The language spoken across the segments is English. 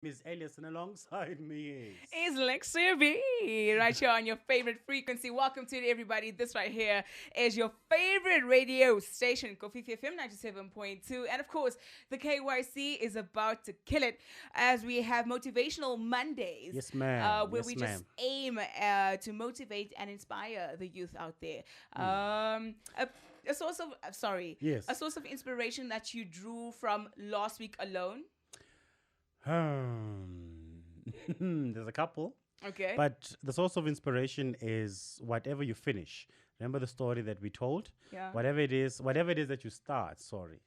Miss Elias, and alongside me Is Lexia B right here on your favorite frequency. Welcome to everybody. This right here is your favorite radio station, Kofi FM 97.2. And of course, the KYC is about to kill it as we have Motivational Mondays, Yes, ma'am. where Yes, we just ma'am. aim to motivate and inspire the youth out there. Hmm. A source of, a Yes. source of inspiration that you drew from last week alone. There's a couple, Okay. but the source of inspiration is whatever you finish. Remember the story that we told? Yeah. Whatever it is that you start, sorry.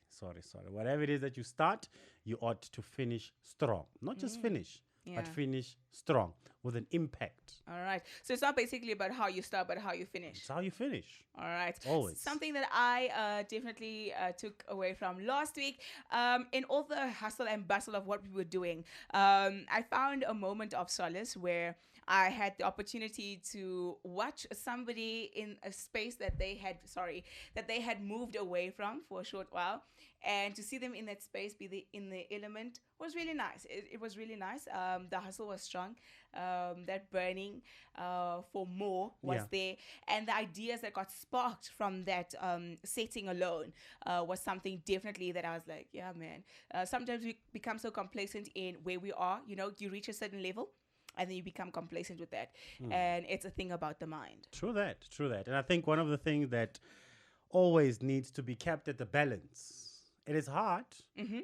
Whatever it is that you start, you ought to finish strong. Not just finish, but Yeah. finish strong with an impact. All right. So it's not basically about how you start, but how you finish. It's how you finish. All right. Always. Something that I definitely took away from last week, in all the hustle and bustle of what we were doing, I found a moment of solace where I had the opportunity to watch somebody in a space that they had moved away from for a short while, and to see them in that space, in the element, was really nice. It was really nice. The hustle was strong. That burning for more was Yeah. there, and the ideas that got sparked from that setting alone was something definitely that I was like, yeah, man. Sometimes we become so complacent in where we are. You know, you reach a certain level, and then you become complacent with that, and it's a thing about the mind. True that. And I think one of the things that always needs to be kept at the balance. It is hard,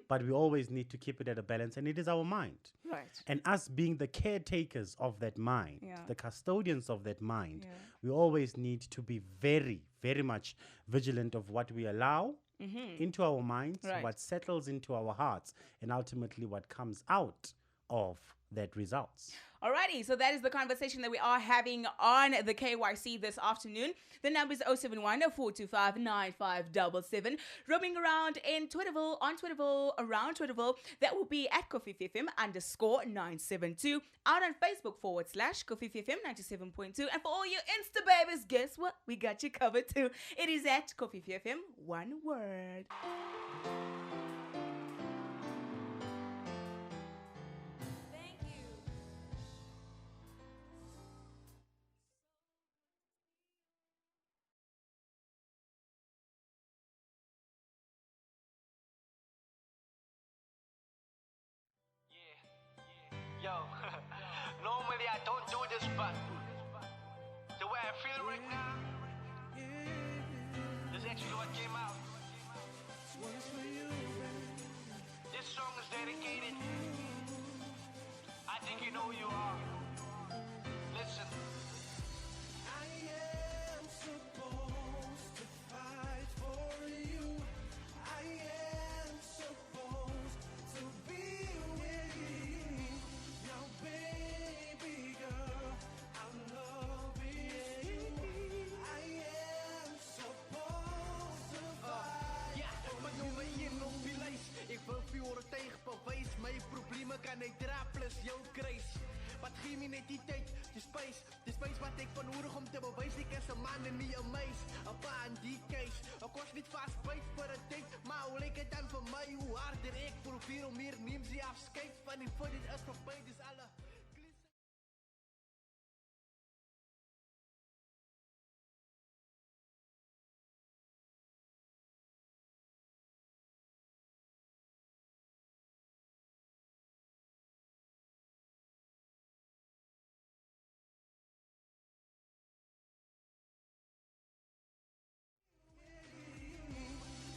but we always need to keep it at a balance, and it is our mind. Right. And us being the caretakers of that mind, Yeah. the custodians of that mind, Yeah. we always need to be very, very much vigilant of what we allow into our minds, Right. what settles into our hearts, and ultimately what comes out of that results. Alrighty, so that is the conversation that we are having on the KYC this afternoon. The number is 071 425 9577. Roaming around in Twitterville, on Twitterville, around Twitterville. That will be at CoffeeFM _972. Out on Facebook /CoffeeFM 97.2. And for all you Insta babies, guess what? We got you covered too. It is at CoffeeFM, one word. Thank you. Yo, normally I don't do this, but the way I feel right now, this is actually what came out. This song is dedicated. I think you know who you are. Listen. I am supposed to fight for you. I am supposed to be with you. Now, baby girl, I'm loving you. I am supposed to fight. Ja, maar noem me hier nog die lijst. Ik wil vuur tegen bewijs. Mijn problemen kan ik dra plus jouw kruis. Wat geef me net die tijd, die space wat ik van nodig om te bewijzen. Ik is een man en niet een meis. Een pa in die case. Ik was niet vast bij voor een ding, maar hoe leek het dan voor mij? Hoe harder ik probeer om meer neem ze afscheid van die voor dit is voorbij. Dus alle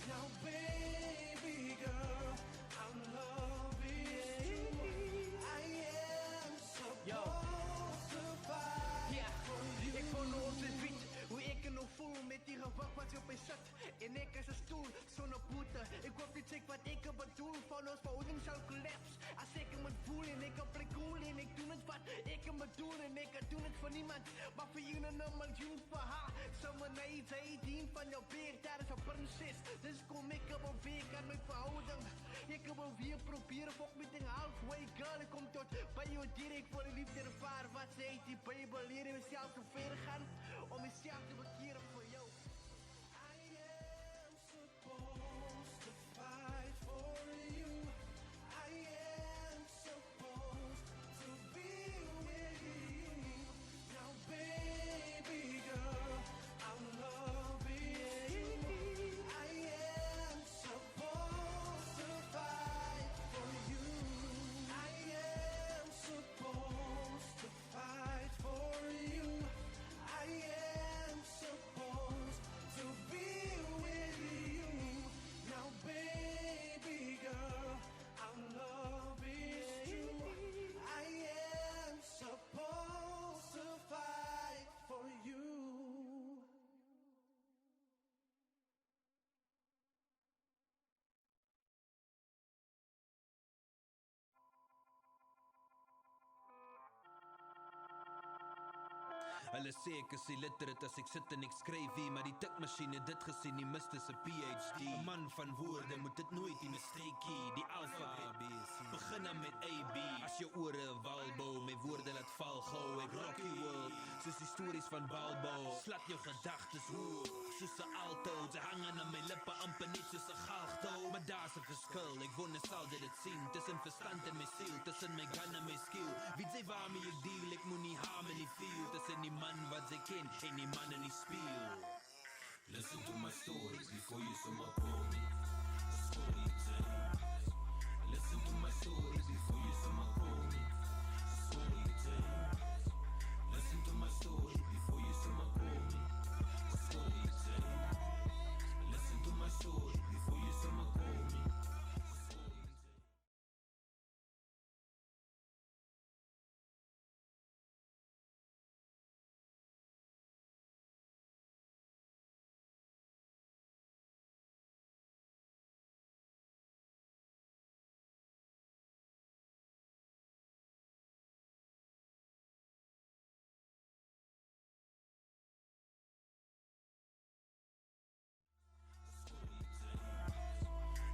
now, baby girl, I'm loving you. I am supposed to fight. Ja, ik voel ons in beat. Hoe ik er nog voel met die gewacht wat je op mij zet. En ik is een stoel, zonder boete. Ik hoop niet zeker wat ik er bedoel. Van ons verhouding zal collapse. Als ik hem het voel en ik heb plek cool. En ik doe het wat ik hem bedoel. En ik doe het voor niemand. Maar voor jullie een miljoen voor haar. Zomaar nee, zij dient van jouw beer. Daar is een prinses. Dus kom ik op een week aan mijn verhouding. Ik heb hem weer proberen. Fok met een halfway girl. Ik kom tot bij jou direct voor de liefde ervaren. Wat zei die Bijbel? Leren we zelf te ver gaan. Om jezelf te bekeren voor jou. I am supposed to fight for you. I am supposed Hulle sê ek is illiterate as ek sit en ek skryf hier, maar die tikmasjien het dit gesien, die mis is 'n PhD. 'n Man van woorde moet dit nooit in 'n streekie, die alfabet begin dan met AB. As jou ore 'n walbou, my woorde laat val gou, ek rock die world, soos die stories van Balbo. Slat jou gedagtes hoog, soos 'n alto, ze hangen aan my lippe amper net soos 'n galgtou. Maar daar's 'n verskil, ek wonder sal dit sien, tussen verstand en my siel, tussen my gun en my skill. Wie sê waarmee ek deal, ek moet nie harm in die feel, tussen die man wat sy ken en die man in die spieël. Listen to my stories before you sum up on me. Story time. Listen to my stories before you sum up on me. Story time. Listen to my story before you sum up on me. Story time. Listen to my story before you sum up on me.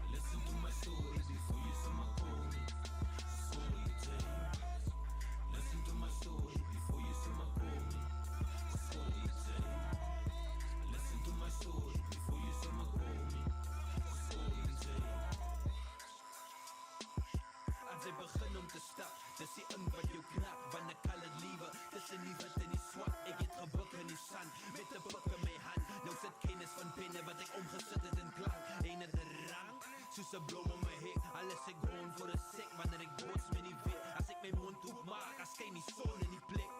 Listen to my stories before you sum up on me. Story time. Listen to my story before you sum up on me. Story time. Listen to my story before you sum up on me. Story time. As jy begin om te stap, dis die ink wat jou knap, want ek kan dit liewe, tussen die wit en die swart, ek het gebuk in die sand, met 'n boek in my hand, nou sit kennis van penne wat ek omgesit het in klank, en het rank, soos 'n blom om my hek, alles ek gewoon voor 'n sek, wanneer ek bots met die wet, as ek my mond oopmaak, as skyn die son in die plek.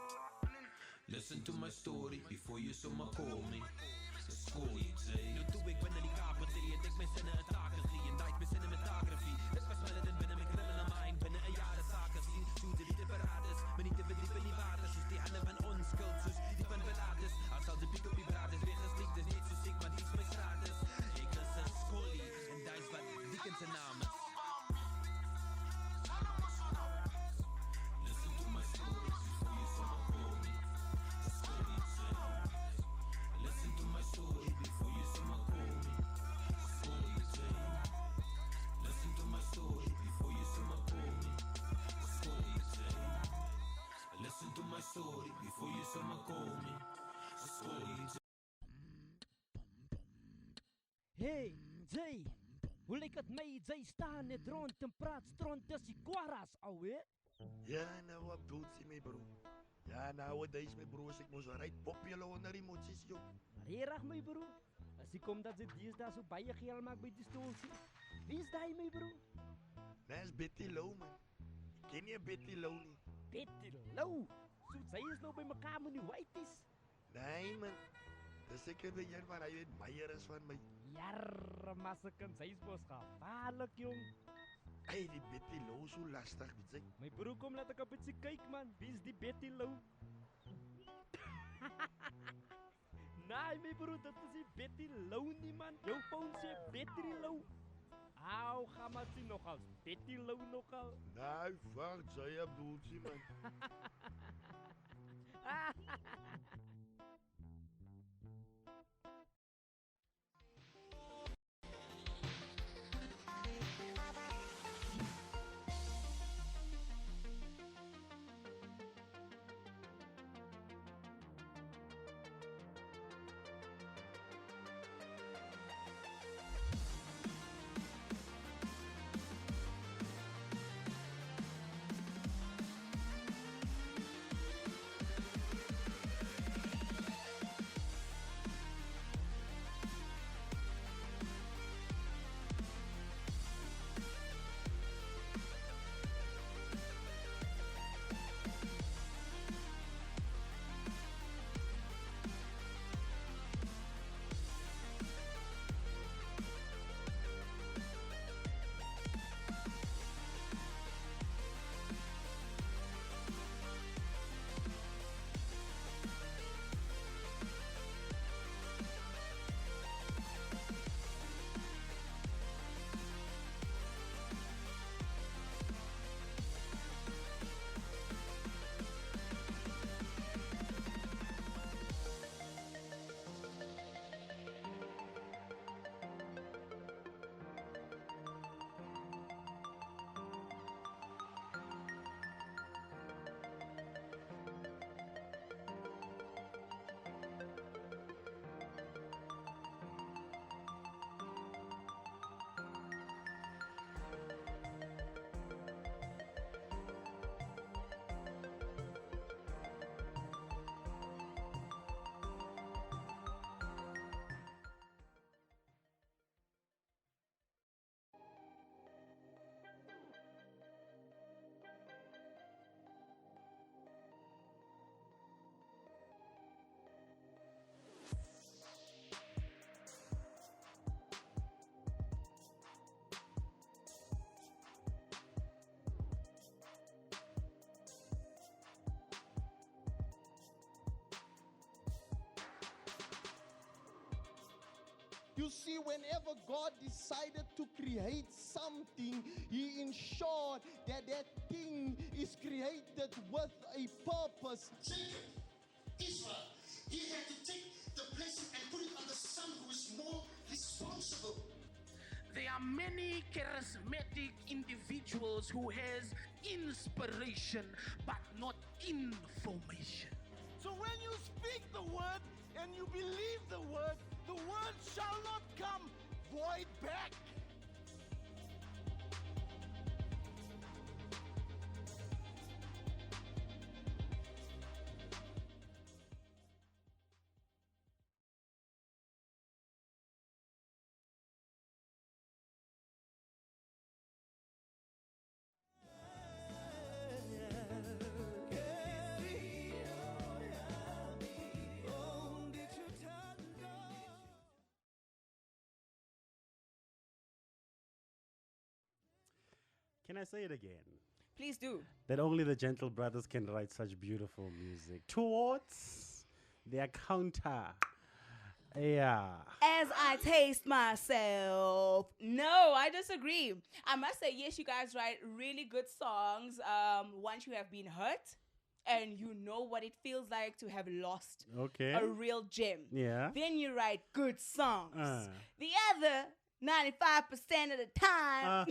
Listen to my story before you sommer call me. Story time. Nou toe ek binne die kapeterie, het ek my sinne in take gee, en daai my cinematography, dit was my dit binne my criminal mind, binne 'n jaar sake sien, soos die te paraat is, maar nie te verdiep in die water, soos die hande van onskuld, soos die van belaat is, as al die piek op die braad is, weggesliek, dis net soos ek, maar die is my straat is, ek is 'n skollie, en daai is wat die kind se naam is. Listen to my stories before you sommer call me. Story time. Listen to my story before you sommer call me. Story time. Listen to my story before you sommer call me. Story time. Listen to my story before you sommer call me. Story time. Hey, Jay! Hoe lyk dit my? Jay staan net rond en praat stront as die kwaras, ouwe. Ja, nou wat doet sy my bro? Ja, nowadays my broers, ek moes right popular onder emoties, joh. Maar hierig my bro, as ek kom dat sy deesdae so baie geld maak by die stoelsie. Wie is daai my bro? Nee, is Betty Lou, man. Ek ken nie Betty Lou nie. Betty Lou! So sy is nou by mekaar met die whiteys. Nee, man. Dis seker die een waar hy weet meier is van my. Jarre, maar sy kan sy is mos gevaarlik, jong. Hey, die Betty Lou so lastig, weet jy? My bro, kom laat ek op ietsie kyk, man. Wie is die Betty Lou? Nee, my bro, dit is die Betty Lou nie, man. Jou phone sê Betty Lou. Au, ga maar sien nogal. Betty Lou nogal. Nee, fuck, jy bedoel sy, man. You see, whenever God decided to create something, He ensured that that thing is created with a purpose. Jacob, Israel, he had to take the blessing and put it on the son who is more responsible. There are many charismatic individuals who has inspiration but not information. So when you speak the word and you believe the word shall not come void back. Can I say it again? Please do. That only the Gentle Brothers can write such beautiful music towards their counter. Yeah. As I taste myself. No, I disagree. I must say, yes, you guys write really good songs once you have been hurt and you know what it feels like to have lost Okay. a real gem. Yeah. Then you write good songs. The other 95% of the time,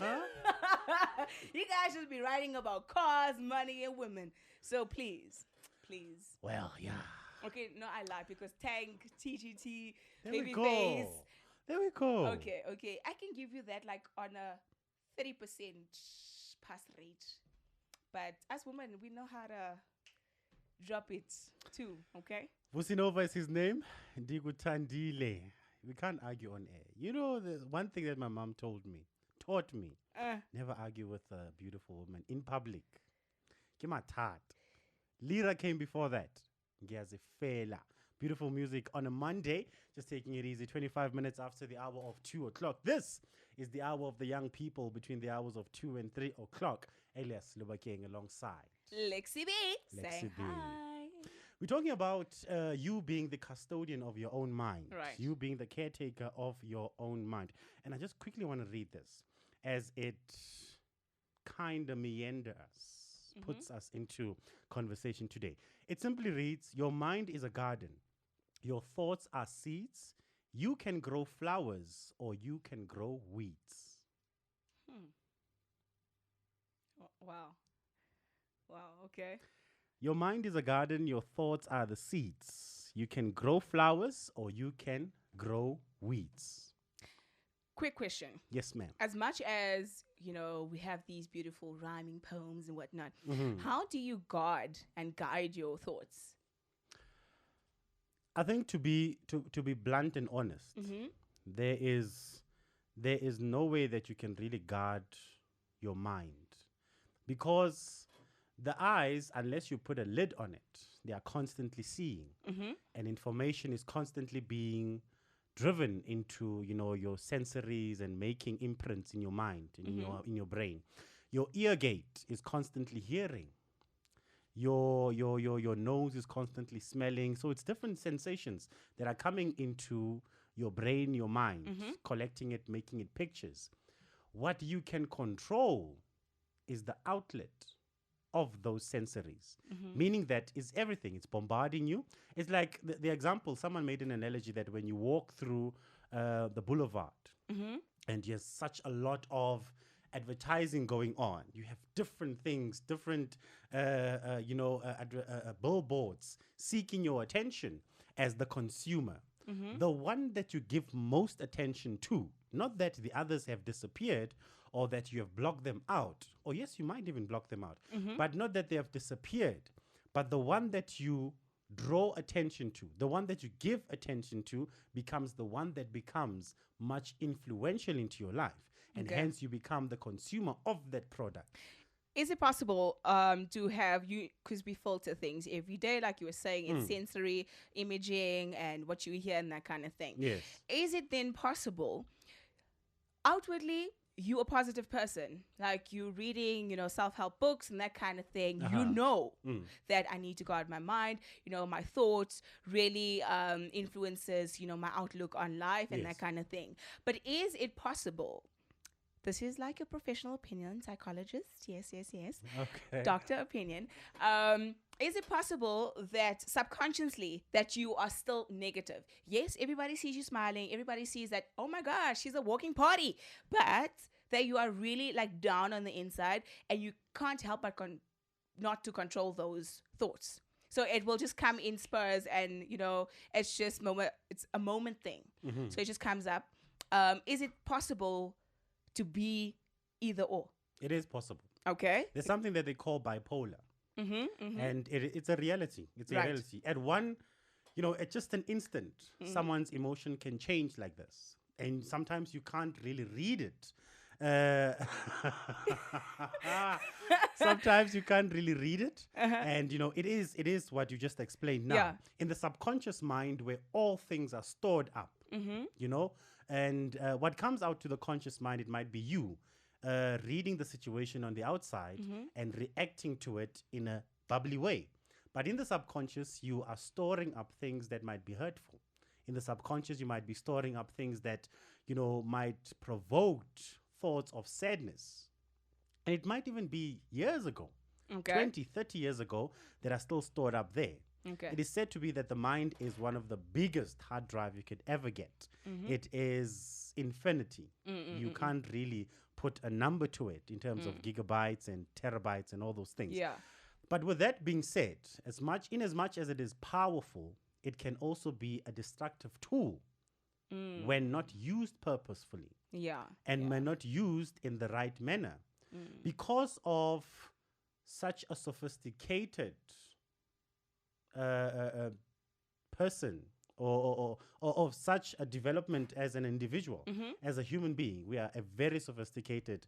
you guys should be writing about cars, money, and women. So please. Well, yeah. Okay, no, I lied because Tank, TGT, There we go. Babyface. There we go. Okay. I can give you that like on a 30% pass rate. But as women, we know how to drop it too, okay? Vusinova is his name. Ndigutandile. We can't argue on air. You know, the one thing that my mom taught me, never argue with a beautiful woman in public. Kimatat. Lira came before that. Ngiyazifela. Beautiful music on a Monday. Just taking it easy. 25 minutes after the hour of 2 o'clock. This is the hour of the young people between the hours of 2 and 3 o'clock. Elias Lubakeng alongside Lexi B. Saying B. hi. We're talking about you being the custodian of your own mind. Right. You being the caretaker of your own mind. And I just quickly want to read this as it kind of meanders, puts us into conversation today. It simply reads, your mind is a garden. Your thoughts are seeds. You can grow flowers or you can grow weeds. Wow, okay. Your mind is a garden. Your thoughts are the seeds. You can grow flowers or you can grow weeds. Quick question. Yes, ma'am. As much as, we have these beautiful rhyming poems and whatnot, how do you guard and guide your thoughts? I think to be blunt and honest, there is no way that you can really guard your mind, because the eyes, unless you put a lid on it, they are constantly seeing, and information is constantly being driven into your sensories and making imprints in your mind and in your brain. Your ear gate is constantly hearing. Your nose is constantly smelling. So it's different sensations that are coming into your brain, your mind, collecting it, making it pictures. What you can control is the outlet of those sensories, meaning that is everything. It's bombarding you. It's like the example, someone made an analogy that when you walk through the boulevard and there's such a lot of advertising going on, you have different things, different billboards seeking your attention as the consumer. The one that you give most attention to, not that the others have disappeared or that you have blocked them out, or yes, you might even block them out, but not that they have disappeared, but the one that you draw attention to, the one that you give attention to becomes the one that becomes much influential into your life. And hence you become the consumer of that product. Is it possible to have you, because we filter things every day, like you were saying, it's sensory imaging and what you hear and that kind of thing. Yes. Is it then possible, outwardly, you a positive person, like you reading, self-help books and that kind of thing, that I need to guard my mind, my thoughts really influences, my outlook on life and Yes. that kind of thing. But is it possible? This is like a professional opinion, psychologist. Yes. Okay. Doctor opinion. Is it possible that subconsciously that you are still negative? Yes, everybody sees you smiling. Everybody sees that, oh my gosh, she's a walking party. But that you are really like down on the inside and you can't help but not to control those thoughts. So it will just come in spurs and, it's just it's a moment thing. So it just comes up. Is it possible to be either or? It is possible. Okay. There's something that they call bipolar. And it's a reality. It's a Right. reality. At one, at just an instant, someone's emotion can change like this. And sometimes you can't really read it. Sometimes you can't really read it. And, it is what you just explained now. Yeah. In the subconscious mind where all things are stored up, and what comes out to the conscious mind, it might be you reading the situation on the outside and reacting to it in a bubbly way. But in the subconscious, you are storing up things that might be hurtful. In the subconscious, you might be storing up things that, might provoke thoughts of sadness. And it might even be years ago, Okay. 20, 30 years ago, that are still stored up there. Okay. It is said to be that the mind is one of the biggest hard drive you could ever get. It is infinity. You can't really put a number to it in terms of gigabytes and terabytes and all those things. Yeah. But with that being said, as much as it is powerful, it can also be a destructive tool when not used purposefully Yeah. and when not used in the right manner. Because of such a sophisticated person or of such a development as an individual, as a human being, we are a very sophisticated,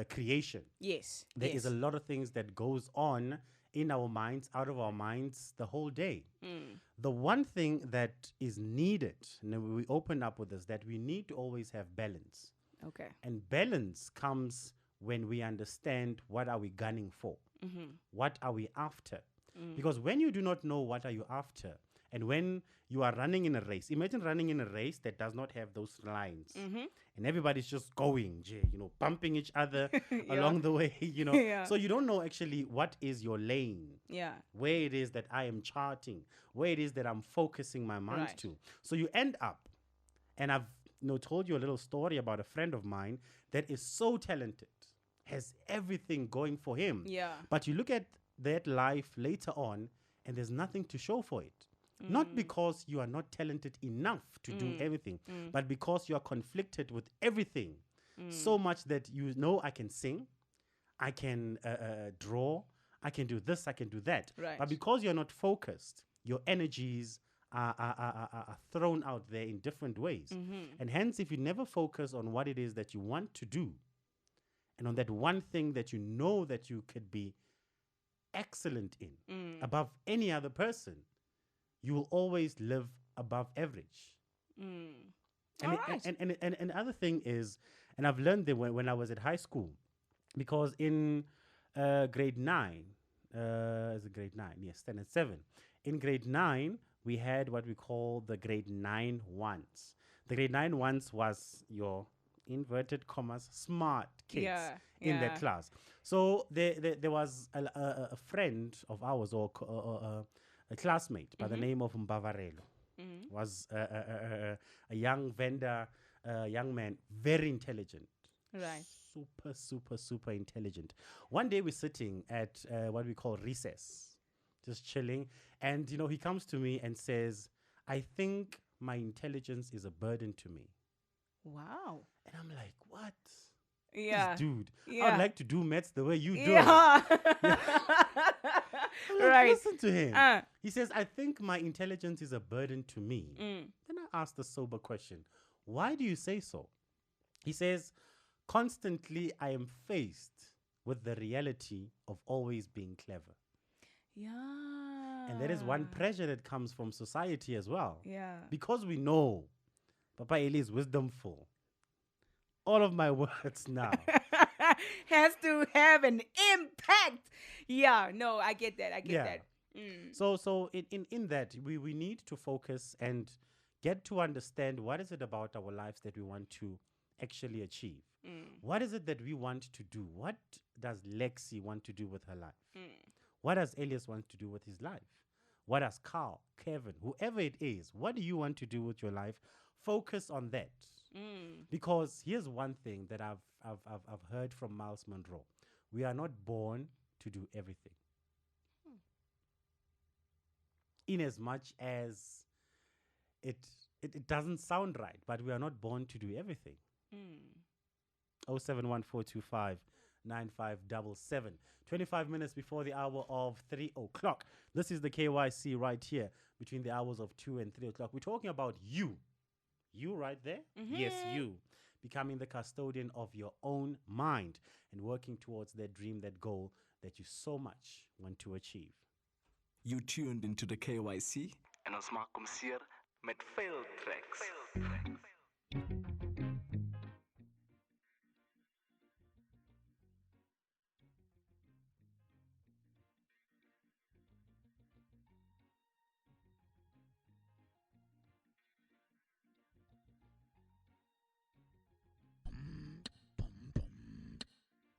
creation. Yes. There is yes. a lot of things that goes on in our minds, out of our minds the whole day. The one thing that is needed, and then we open up with this, that we need to always have balance. Okay. And balance comes when we understand what are we gunning for, what are we after. Because when you do not know what are you after, and when you are running in a race, imagine running in a race that does not have those lines, and everybody's just going, bumping each other along the way, Yeah. So you don't know actually what is your lane, Yeah. where it is that I am charting, where it is that I'm focusing my mind Right. to. So you end up, and I've told you a little story about a friend of mine that is so talented, has everything going for him. Yeah. But you look at that life later on, and there's nothing to show for it. Not because you are not talented enough to do everything, but because you are conflicted with everything so much that I can sing, I can draw, I can do this, I can do that. Right. But because you're not focused, your energies are thrown out there in different ways. And hence, if you never focus on what it is that you want to do, and on that one thing that you know that you could be excellent in above any other person, you will always live above average. And, Alright. and other thing is, and I've learned that when I was at high school, because in grade 9, is it grade 9? Yes, standard 7. In grade 9, we had what we call the grade 9 ones. The grade 9 ones was your inverted commas smart kids Yeah, in yeah. that class. So there was a friend of ours, or a classmate by the name of Mbavarelo. Was a young vendor, young man, very intelligent. Right. Super intelligent. One day we're sitting at what we call recess, just chilling. And, he comes to me and says, I think my intelligence is a burden to me. Wow. And I'm like, what? Yeah. This dude, Yeah. I'd like to do maths the way you do it. Yeah. I'm like, Right. listen to him. Uh. He says, I think my intelligence is a burden to me. Then I asked the sober question, why do you say so? He says, constantly I am faced with the reality of always being clever. Yeah. And that is one pressure that comes from society as well. Yeah. Because we know Papa Eli is wisdomful. all of my words now. Has to have an impact. Yeah, no, I get that. I get Yeah. that. Mm. So in that we need to focus and get to understand what is it about our lives that we want to actually achieve. What is it that we want to do? What does Lexi want to do with her life? What does Elias want to do with his life? What does Carl, Kevin, whoever it is, what do you want to do with your life? Focus on that. Because here's one thing that I've heard from Miles Monroe. We are not born to do everything. In as much as it doesn't sound right, but we are not born to do everything. 071425 9577. 25 minutes before the hour of 3 o'clock. This is the KYC right here between the hours of 2 and 3 o'clock. We're talking about you. You right there? Yes, you. Becoming the custodian of your own mind and working towards that dream, that goal that you so much want to achieve. You tuned into the KYC en ons maak hom seer met veel tracks.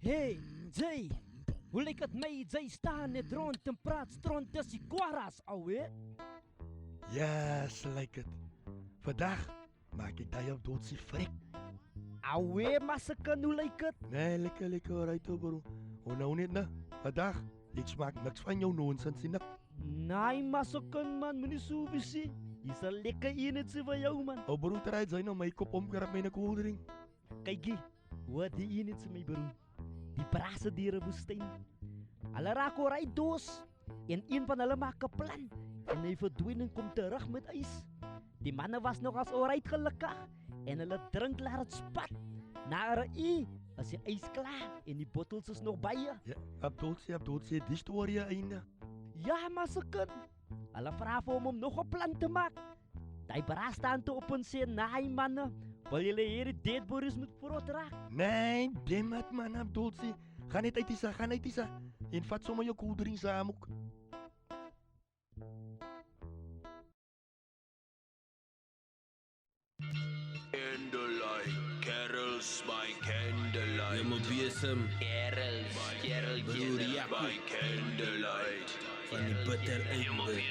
Hey, Jay. Hoe lyk dit my, Jay staan net rond en praat stront tussen die kwaras, ouwe? Ja, so lyk dit. Vandag maak ek daai op doodsie frik. Ouwe, masakan, hoe lyk dit? Nee, lekker alright hoor, bro. O nou net na. Vandag, ek smaak niks van jou nonsens nie. Nee, masakan, man, moenie so visie. Dis 'n lekker enetjie vir jou, man. O bro, try jy nou my kop omkrap met 'n koeldrink. Kykie, wat die enetjie my bro? Die brasse diere woestyn. Hulle raak oor doos en een van hulle maak 'n plan en hy verdwyn en kom terug met ys. Die manne was nog as ooruit gelukkig en hulle drink laat dit spat. Na 'n uur is die ys klaar en die bottels is nog by je. Ja, Abdulsie, die storie einde. Ja, maar se kind. Hulle vra vir hom om nog 'n plan te maak. Hy braas staan toe op en sê, "Nee manne, wil julle hierdie dead bodies moet vrot raak?" Nee, demat man, Abdulsie. Gaan net uit die sa. En vat sommer jou koeldrink saam ook. Candlelight, carols by candlelight. Jy moet besem. Carols by candlelight. Van die bitter einde.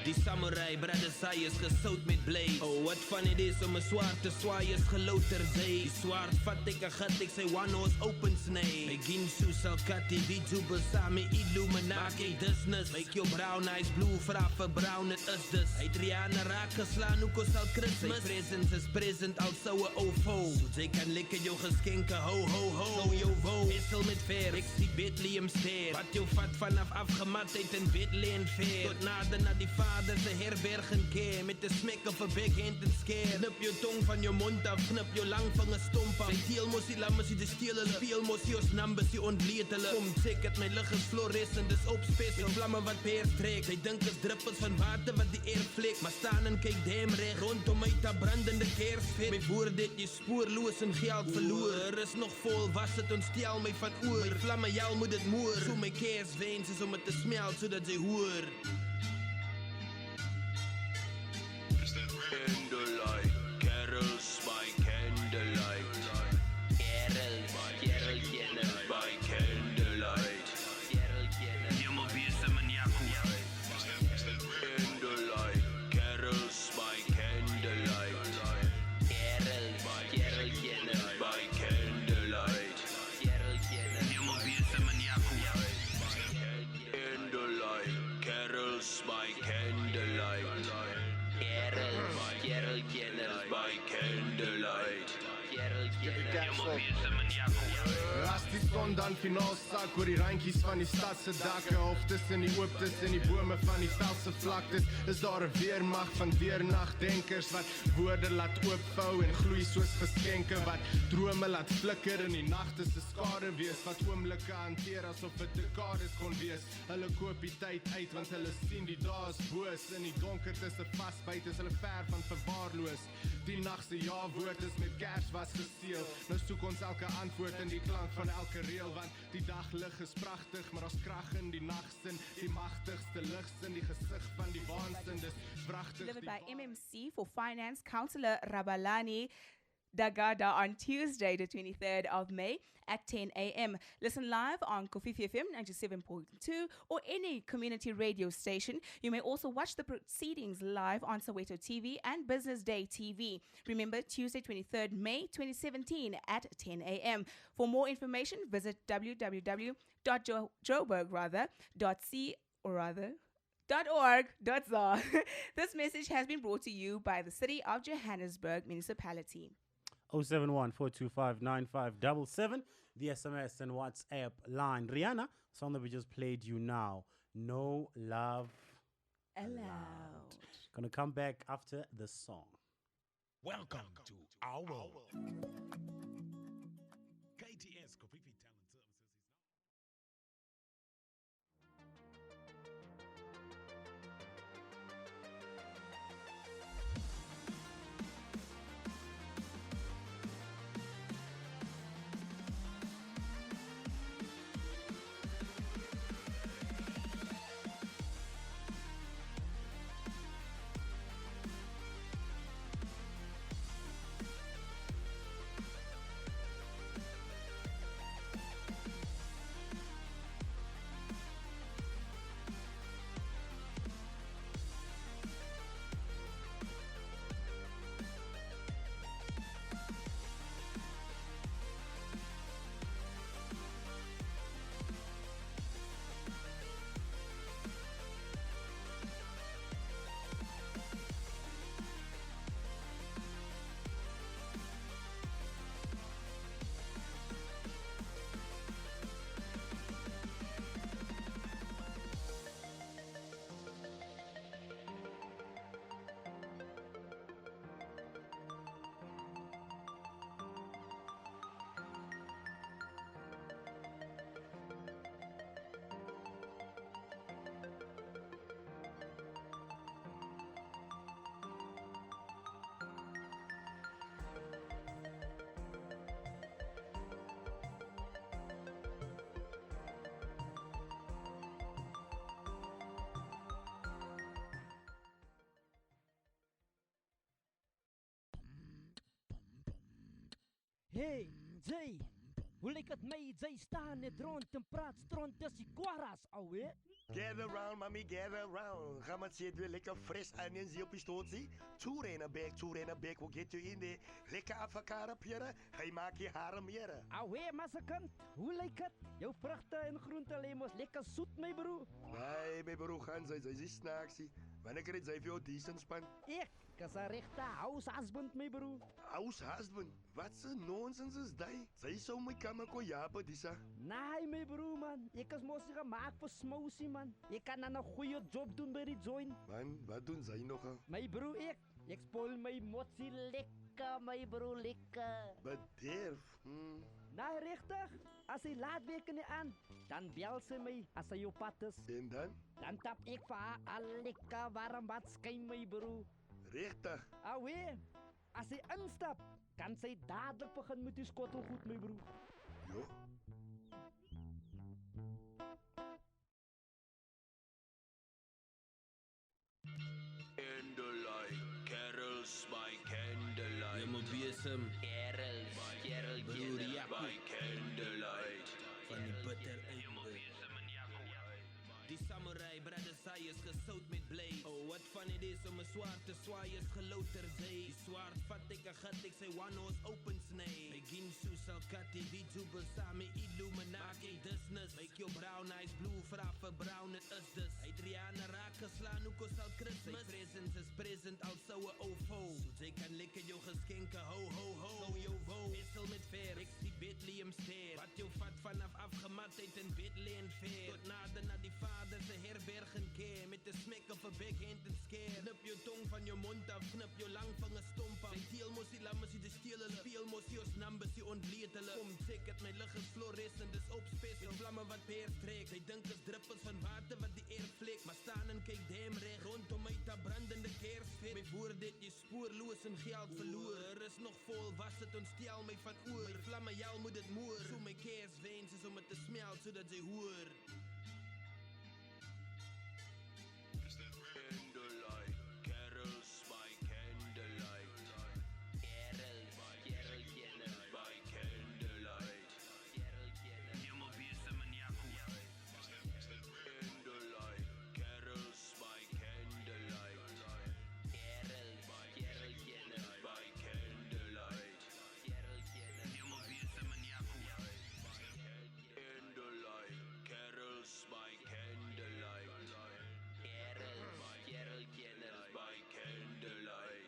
Die samurai brothers hy is gesout met blades. Oh, wat van het is om 'n swaard te swaai is gelouter zee. Die swaard vat ek 'n gat, ek sê one horse open snake. Ek gin so sal kat die jubel saam Illuminati. Maak business, make your brown eyes blue, vra vir brown, het is dus. Hy Rihanna raak geslaan, hoe kos al Christmas. Sy presence is present, al sou 'n ou foe. So jy kan lekker jou geskenke, ho, ho, ho. Hou jou wou, wissel met vers, ek die Bethlehem ster. Wat jou vat vanaf afgematheid in Bethlehem ver. Tot nader na die vader se herberg en keer. Met 'n smek of 'n backhand en scare. Knip jou tong van jou mond af, knip jou langvinger stomp af. Sy teel mos die lammes die steel hulle. Speel mos die ons numbers die ontleed hulle. Kom check het my lig is fluorescent, dis op spes. Met vlamme wat peers trek. Sy dink is druppels van water wat die air vlek. Maar staan en kyk damn reg rondom my ta brandende kersvet. My woorde het jy spoorloos en geld verloor. Er is nog vol, was het ontstel my van oor. My vlamme jou moet dit moer. So my kerswens is om het te smelt sodat jy hoor. Candlelight, carols by candlelight. Carols by candlelight. Jy moet wees man Jaco. Candlelight, carols by candlelight. Carols by candlelight. Jy moet wees man Jaco. Candlelight, carols by candlelight. By candlelight. die son dan finaal sak oor die randjies van die stadse dakke of tussen die ooptes en die bome van die veldse vlaktes is daar 'n weermag van deernagdenkers wat woorde laat oopvou en gloei soos geskenke wat drome laat flikker in die nagte se skare wees wat oomblikke hanteer asof dit dekades kon wees. Hulle koop die tyd uit want hulle sien die dae is boos in die donkerte se vasbyt is hulle ver van verwaarloos. Die nag se ja-woord is met kers was gesteel. Nou soek ons elke antwoord in die klank van elke reël want die daglig is pragtig, maar daar's krag in die nagsin, die magtigste ligsin, die gesig van die waansin, dis pragtig. Delivered by MMC for Finance Councillor Rabalani Dagada on Tuesday, the 23rd of May at 10 a.m. Listen live on Kofi FM 97.2 or any community radio station. You may also watch the proceedings live on Soweto TV and Business Day TV. Remember, Tuesday, 23rd May 2017 at 10 a.m. For more information, visit www.joburg.org.za. This message has been brought to you by the City of Johannesburg Municipality. 071-425-9577, the SMS and WhatsApp line. Rihanna, song that we just played you now, No Love Allowed. Gonna come back after the song. Welcome to our world. KTS Kofifi Talent Services. Hey, Jay, hoe lyk dit my? Jay staan net rond en praat stront as die kwaras, ouwe. Gather round, mommy, gather round. Ga maar zitten weer lekker fris onions hier op je stoot, zie. Two in a bag, we'll get you in there. Lekker avocado peren, hij maakt je haren meer. Ouwe, massakan, hoe lyk het? Jou vruchten en groenten alleen mos lekker zoet, my bro. Nee, my bro, gaan zij is snaaksie. Wanneer krijg je veel decent span? Ik, is een rechte house husband, my bro. House husband? Wat een nonsense is dat? Zij zou my kamer kon japen, disa. Nee, my bro, man. Ik is mos gemaakt voor smousie, man. Ik kan dan een goede job doen bij die joint. Man, wat doen zij nog al? My bro, ik spoil my motsie lekker, my bro, lekker. Bederf, Nee, richtig. Als hij laat werken niet aan, dan bel ze mij als hij op pad is. En dan? Dan tap ik voor haar al lekker warm bad schijn, my bro. Richtig. Alweer, als hij instapt, kan zij dadelijk beginnen met die skottelgoed, my bro. Jo. Candlelight, carols by candlelight. You're my BSM. Carols, by candlelight. Van die butter uit die samurai, brothers, hij is gezout met blade. Oh, wat van het is om een zwaard te zwaaien is gelood ter zee. Die zwaard vat ik een gat, ik zei one horse open snake. Mijn ginsu sal kat die VTuber samen Illuminati business. Make your brown eyes blue, vragen brown, het is dus. Hij Triana raak geslaan, ook al zal Christmas. Zijn presence is present, als zou een OVO. Zodat zij kan likken, jou geschenken, ho ho ho. Zo yo wo, wissel met ver, ik zie bed Bethlehem ster. Wat jou vat vanaf afgematheid in Bethlehem veer. Tot nader na die vader se herberg en keer. Met 'n smek of 'n backhand en skeer. Knip jou tong van jou mond af, knip jou langvinger stomp af. Sy teel mos die lammes die steel hulle. Speel mos die ons numbers die ontleed hulle. Kom check het my lig is fluorescent, dis op spes. Met vlamme wat peers trek. Sy dink is druppels van water wat die air vlek. Maar staan en kyk damn reg. Rondom my ta brandende kersvet. My woorde het jy spoorloos en geld verloor. Er is nog vol, was het ontstel my van oor. My vlamme jou moet het moer. So my kerswens is om het te smelt sodat jy hoor. Candlelight, carols by candlelight. Carols by candlelight. By candlelight. Jy moet wees 'n maniaco. Candlelight, carols by candlelight. Carols by candlelight. By candlelight. Jy moet wees 'n maniaco. Candlelight, carols by candlelight. By candlelight.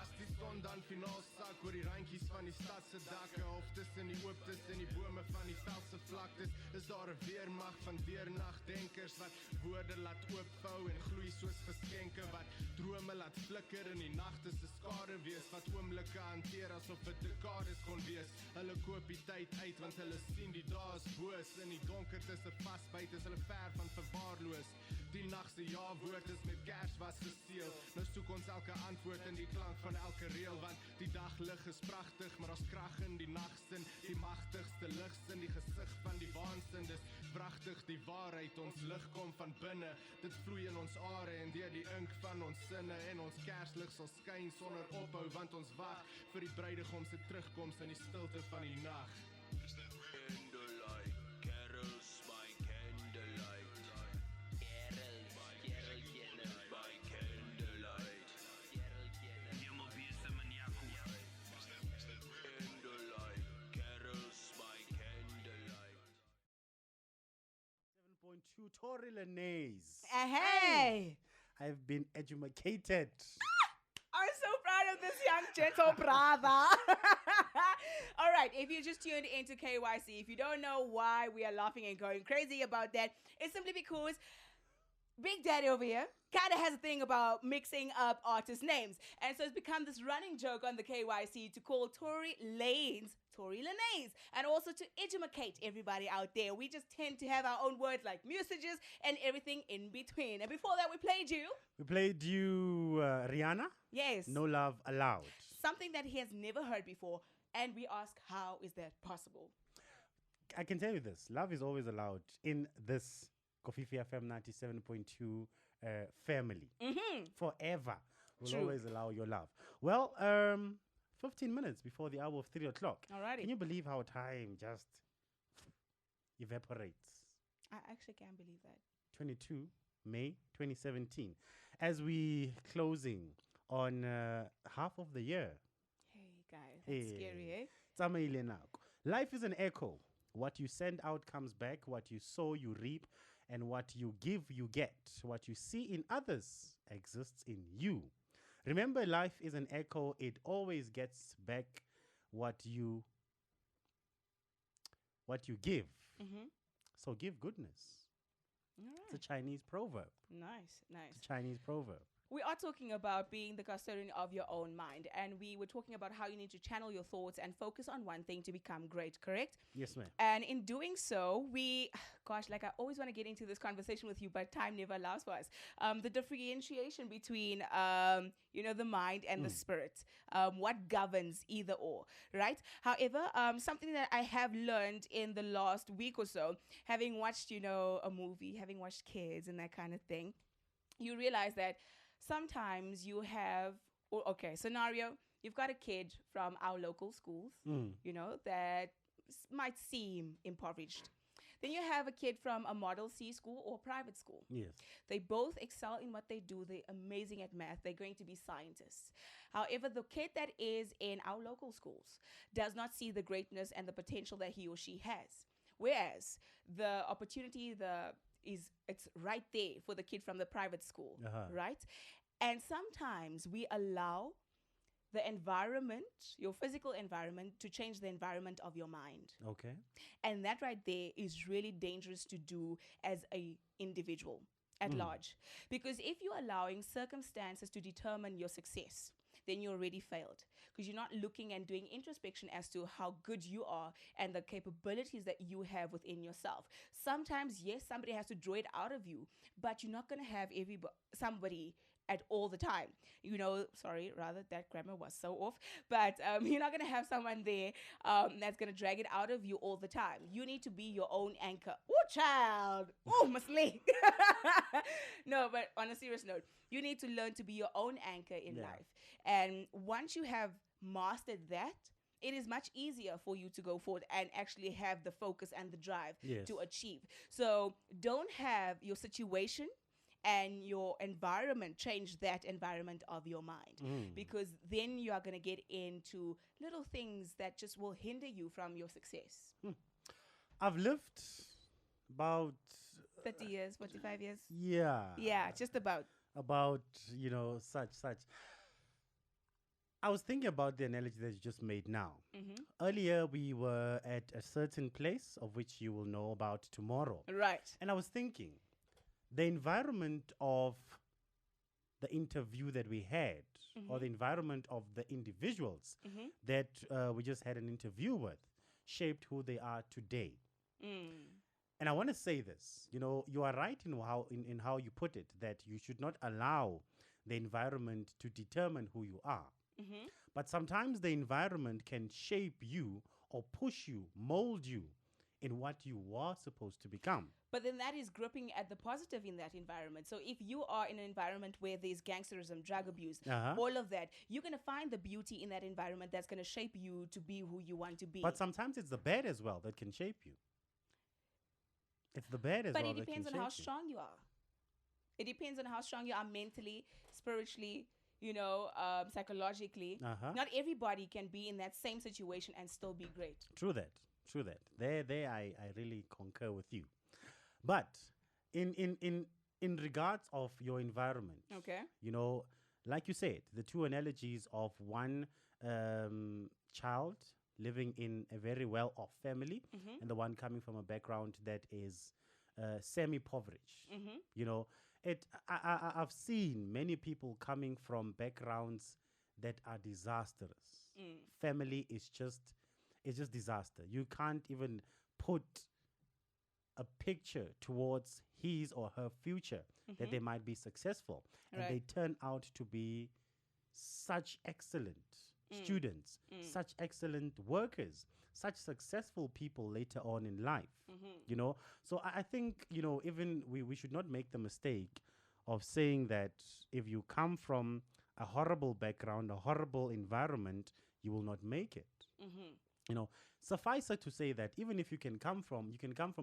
As die son dan finaal sak oor die randjies van die stad se dakke of tussen die oop tussen die bome van die veld se vlaktes, is daar 'n weermag van deernagdenkers wat woorde laat oopvou en gloei soos geskenke, wat drome laat flikker in die nagte se skare wees, wat oomblikke hanteer asof dit dekades kon wees. Hulle koop die tyd uit want hulle sien die dae is boos. In die donkerte se vasbyt is hulle ver van verwaarloos. Die nag se ja-woord is met kerswas geseël. Nou soek ons elke antwoord in die klank van elke reël, want die daglig is pragtig, maar ons krag in die nagsin, die magtigste ligsin, die gesig van die waansin. Dis pragtig die waarheid, ons lig kom van binne. Dit vloei in ons are en deur die ink van ons sinne, en ons kerslig sal skyn sonder ophou, want ons wag vir die bruidegom se terugkoms in die stilte van die nag. Candlelight, carols by candlelight. Carols by candlelight. By candlelight. Jy moet wees 'n maniaco. Candlelight, carols by candlelight. 7.2 Tory Lanez. Hey! I've been educated. I'm so proud of this young gentle brother. All right, if you just tuned into KYC, if you don't know why we are laughing and going crazy about that, it's simply because Big Daddy over here kind of has a thing about mixing up artist names. And so it's become this running joke on the KYC to call Tory Lanez Tory Lanez, and also to educate everybody out there. We just tend to have our own words like musages and everything in between. And before that, we played you. Rihanna. Yes. No Love Allowed. Something that he has never heard before. And we ask, how is that possible? I can tell you this. Love is always allowed in this Kofifi FM 97.2 family. Forever. We'll always allow your love. Well, 15 minutes before the hour of 3 o'clock. Alrighty. Can you believe how time just evaporates? I actually can't believe that. 22 May 2017. As we closing on half of the year. Hey, guys. That's scary, eh? Tsamaile nako. Life is an echo. What you send out comes back. What you sow, you reap. And what you give, you get. What you see in others exists in you. Remember, life is an echo. It always gets back what you give. So give goodness. All right. It's a Chinese proverb. Nice, nice. It's a Chinese proverb. We are talking about being the custodian of your own mind. And we were talking about how you need to channel your thoughts and focus on one thing to become great, correct? Yes, ma'am. And in doing so, like I always want to get into this conversation with you, but time never allows for us. The differentiation between, the mind and the spirit. What governs either or, right? However, something that I have learned in the last week or so, having watched, a movie, having watched kids and that kind of thing, you realize that sometimes you have, scenario, you've got a kid from our local schools, that might seem impoverished. Then you have a kid from a Model C school or private school. Yes. They both excel in what they do. They're amazing at math. They're going to be scientists. However, the kid that is in our local schools does not see the greatness and the potential that he or she has. Whereas the opportunity, it's right there for the kid from the private school, right? And sometimes we allow the environment, your physical environment, to change the environment of your mind. Okay. And that right there is really dangerous to do as a individual at large. Because if you're allowing circumstances to determine your success, then you already failed. Because you're not looking and doing introspection as to how good you are and the capabilities that you have within yourself. Sometimes, yes, somebody has to draw it out of you, but you're not going to have somebody at all the time. That grammar was so off. But you're not going to have someone there that's going to drag it out of you all the time. You need to be your own anchor. Oh, child. Oh, must link. No, but on a serious note, you need to learn to be your own anchor in life. And once you have mastered that, it is much easier for you to go forward and actually have the focus and the drive to achieve. So don't have your situation and your environment change that environment of your mind, because then you are going to get into little things that just will hinder you from your success. I've lived about 30 years, 45 years. Yeah, Just about such. I was thinking about the analogy that you just made now. Mm-hmm. Earlier, we were at a certain place of which you will know about tomorrow. Right. And I was thinking, the environment of the interview that we had, or the environment of the individuals that we just had an interview with, shaped who they are today. And I want to say this, you are right in how you put it, that you should not allow the environment to determine who you are. But sometimes the environment can shape you or push you, mold you in what you are supposed to become. But then that is gripping at the positive in that environment. So if you are in an environment where there's gangsterism, drug abuse, all of that, you're going to find the beauty in that environment that's going to shape you to be who you want to be. But sometimes it's the bad as well that can shape you. It's the bad as well. But it depends on how strong you are. It depends on how strong you are mentally, spiritually, psychologically. Not everybody can be in that same situation and still be great. True that. There I really concur with you. But in regards of your environment, like you said, the two analogies of one child living in a very well-off family and the one coming from a background that is semi-impoverished. I've seen many people coming from backgrounds that are disastrous. Family is just disaster. You can't even put a picture towards his or her future that they might be successful. And they turn out to be such excellent students, such excellent workers, such successful people later on in life. So I think, even we should not make the mistake of saying that if you come from a horrible background, a horrible environment, you will not make it. Suffice it to say that even if you can come from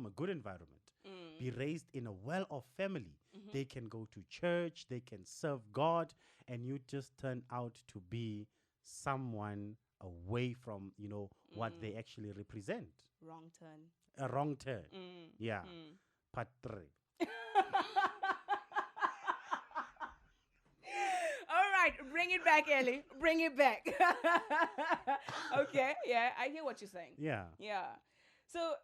a good environment, be raised in a well-off family, they can go to church, they can serve God, and you just turn out to be someone away from, what they actually represent. Wrong turn. A wrong turn. Yeah. Patre. All right, bring it back, Ellie. Bring it back. Okay, yeah, I hear what you're saying. Yeah. So,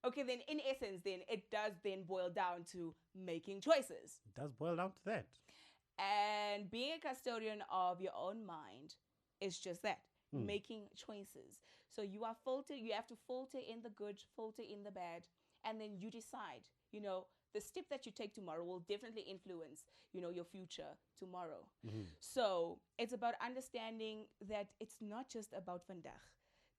okay, then in essence, then it does then boil down to making choices. It does boil down to that. And being a custodian of your own mind is just that, making choices. So you have to filter in the good, filter in the bad, and then you decide, the step that you take tomorrow will definitely influence, your future tomorrow. So it's about understanding that it's not just about vandag.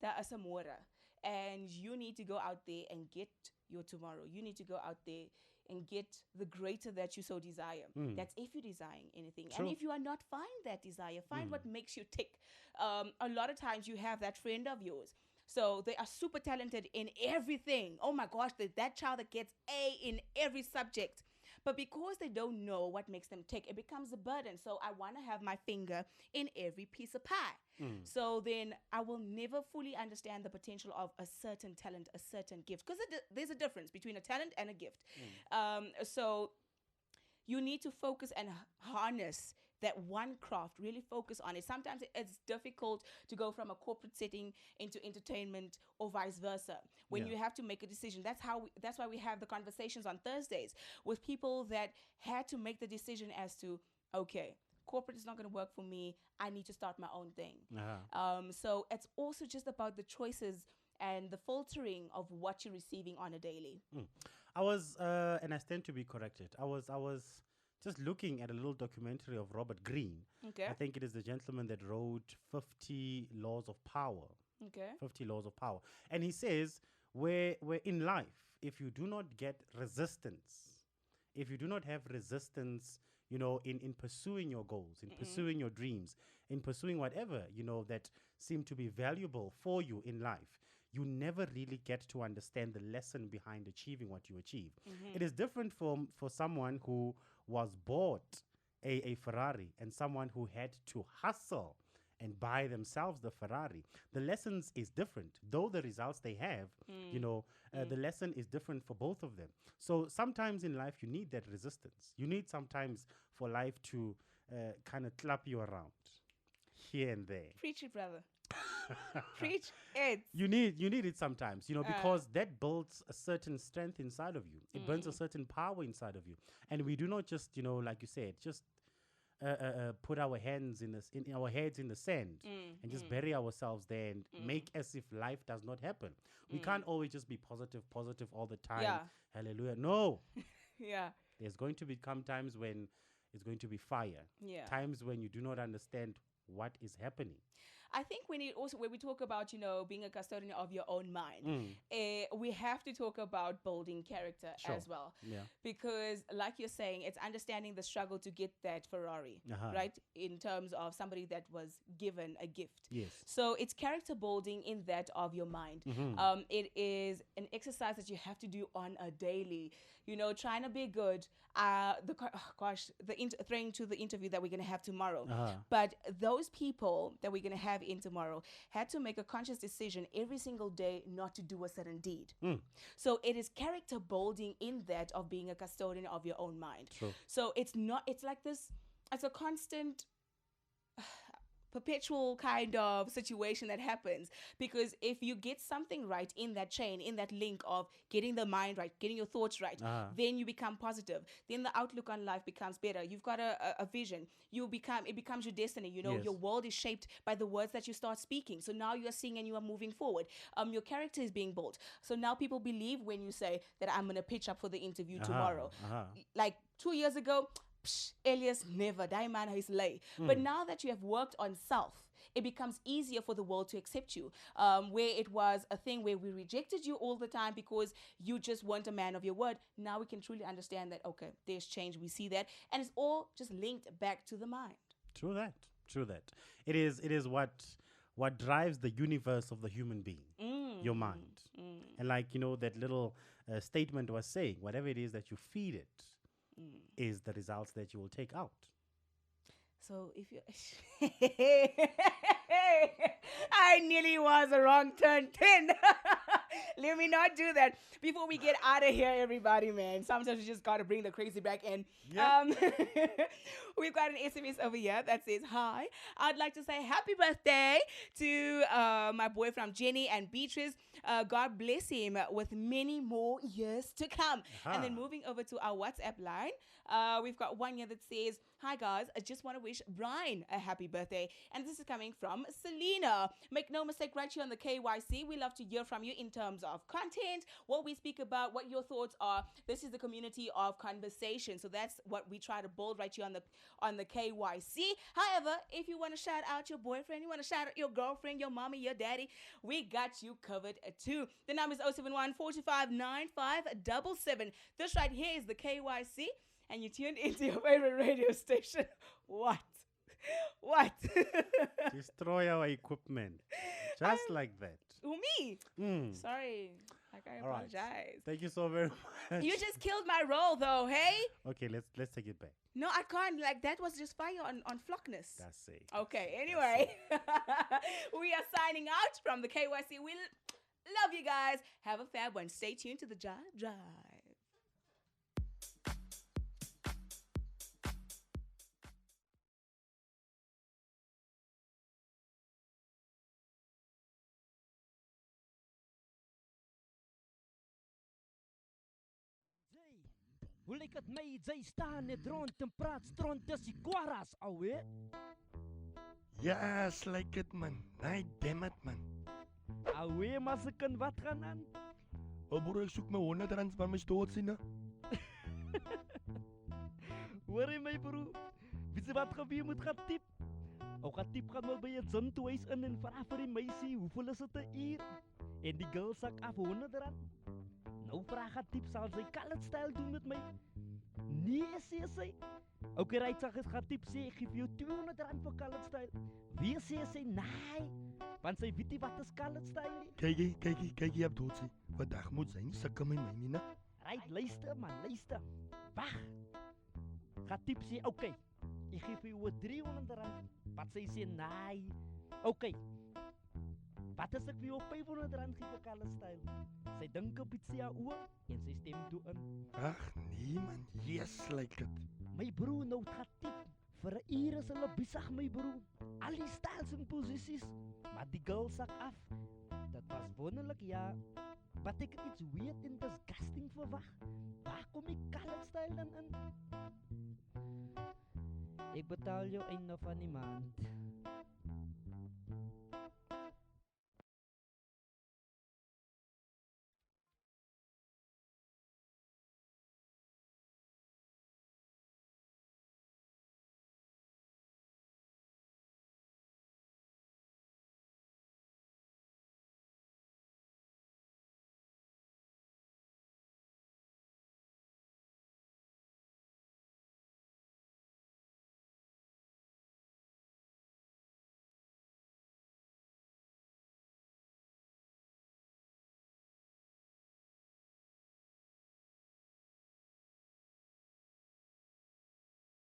Daar is 'n môre. And you need to go out there and get your tomorrow. You need to go out there and get the greater that you so desire. That's if you're desiring anything. True. And if you are not, find that desire. Find what makes you tick. A lot of times you have that friend of yours. So they are super talented in everything. Oh my gosh, that child that gets A in every subject. But because they don't know what makes them tick, it becomes a burden. So I want to have my finger in every piece of pie. So then I will never fully understand the potential of a certain talent, a certain gift. Because there's a difference between a talent and a gift. So you need to focus and harness that one craft, really focus on it. Sometimes it's difficult to go from a corporate setting into entertainment or vice versa. When you have to make a decision, that's why we have the conversations on Thursdays with people that had to make the decision as to, okay, corporate is not going to work for me. I need to start my own thing. So it's also just about the choices and the filtering of what you're receiving on a daily. I was, and I stand to be corrected. I was just looking at a little documentary of Robert Greene. Okay. I think it is the gentleman that wrote 50 Laws of Power. Okay. 50 Laws of Power. And he says, where in life, if you do not get resistance, if you do not have resistance, in pursuing your goals, in pursuing your dreams, in pursuing whatever, that seem to be valuable for you in life, you never really get to understand the lesson behind achieving what you achieve. It is different for someone who was bought a Ferrari and someone who had to hustle and buy themselves the Ferrari. The lessons is different. Though the results they have, the lesson is different for both of them. So sometimes in life, you need that resistance. You need sometimes for life to kind of clap you around here and there. Preach it, brother. Preach it. You need it sometimes, because that builds a certain strength inside of you. It burns a certain power inside of you. And we do not just, like you said, just put our hands in our heads in the sand and just bury ourselves there and make as if life does not happen. We can't always just be positive all the time. Yeah. Hallelujah. No. Yeah. There's going to become times when it's going to be fire. Yeah. Times when you do not understand what is happening. I think when we talk about, being a custodian of your own mind, we have to talk about building character as well. Yeah. Because like you're saying, it's understanding the struggle to get that Ferrari, right? In terms of somebody that was given a gift. Yes. So it's character building in that of your mind. It is an exercise that you have to do on a daily, trying to be good. Throwing to the interview that we're going to have tomorrow. But those people that we're going to have in tomorrow had to make a conscious decision every single day not to do a certain deed. So it is character building in that of being a custodian of your own mind. True. So it's a constant perpetual kind of situation that happens, because if you get something right in that chain, in that link of getting the mind right, getting your thoughts right, then you become positive, then the outlook on life becomes better. You've got a vision, it becomes your destiny. Yes. Your world is shaped by the words that you start speaking. So now you are seeing and you are moving forward. Your character is being built. So now people believe when you say that I'm going to pitch up for the interview tomorrow. Like 2 years ago, Elias never, that man is lay. But now that you have worked on self, it becomes easier for the world to accept you. Where it was a thing where we rejected you all the time because you just weren't a man of your word. Now we can truly understand that, okay, there's change. We see that. And it's all just linked back to the mind. True that. It is what drives the universe of the human being, your mind. And like, that little statement was saying, whatever it is that you feed it, is the results that you will take out. So if you... I nearly was a wrong turn 10. Let me not do that. Before we get out of here, everybody, man. Sometimes we just got to bring the crazy back in. Yeah. We've got an SMS over here that says, hi, I'd like to say happy birthday to my boy from Jenny and Beatrice. God bless him with many more years to come. And then moving over to our WhatsApp line, we've got one here that says, hi guys, I just want to wish Brian a happy birthday. And this is coming from Selena. Make no mistake, right here on the KYC, we love to hear from you in terms of content, what we speak about, what your thoughts are. This is the community of conversation. So that's what we try to build right here on the KYC. However, if you want to shout out your boyfriend, you want to shout out your girlfriend, your mommy, your daddy, we got you covered too. The number is 071 425 9577. This right here is the KYC. And you tuned into your favorite radio station. What? Destroy our equipment. Just like that. Who, me? Sorry. Like, I apologize. Right. Thank you so very much. You just killed my role, though, hey? Okay, let's take it back. No, I can't. Like, that was just fire on flockness. That's it. Okay, anyway. We are signing out from the KYC. We love you guys. Have a fab one. Stay tuned to the Drive. Hoe lyk het my, jy staan net rond en praat stront as die kwaras, ouwe? Ja, like it man. Nee, damn it man. Ouwe, maar ze kan wat gaan aan? Oh broer, ek soek my R100 van my stoot sien. Hoor jy my broer? Weet jy wat gebeur moet gaan tip? Ook gaan tip gaan wel by 'n gym toe hy's in en vra vir die meisie, hoeveel is dit 'n uur? En die girl sak af R100. Nou vra gaan tip sal sy colored style doen met my? Nee, sê sy. Okay, right, sag is gaan tip sê ek gee vir jou R200 vir colored style. Wie sê sy nee? Want sy weet nie wat is colored style nie. Kyk jy op doodsie. Vandag moet sy nie sukkel met my nie, né? Right, luister man, luister. Wag. Gaan tip sê, okay. Ek gee vir jou R300. Wat sy sê nee. Okay. Wat as ek vir jou R500 gee vir colored style? Sy dink op iets haar oor en sy stem toe in. Ag nee man, yes, like it. My broer nou het gaan tip. Vir 'n uur is hulle besig my broer. Al die styles en posisies. Maar die girl sak af. Dat was wonderlik, ja. Wat ek iets weird en disgusting verwag. Waar kom die colored style dan in? Ek betaal jou einde van die maand.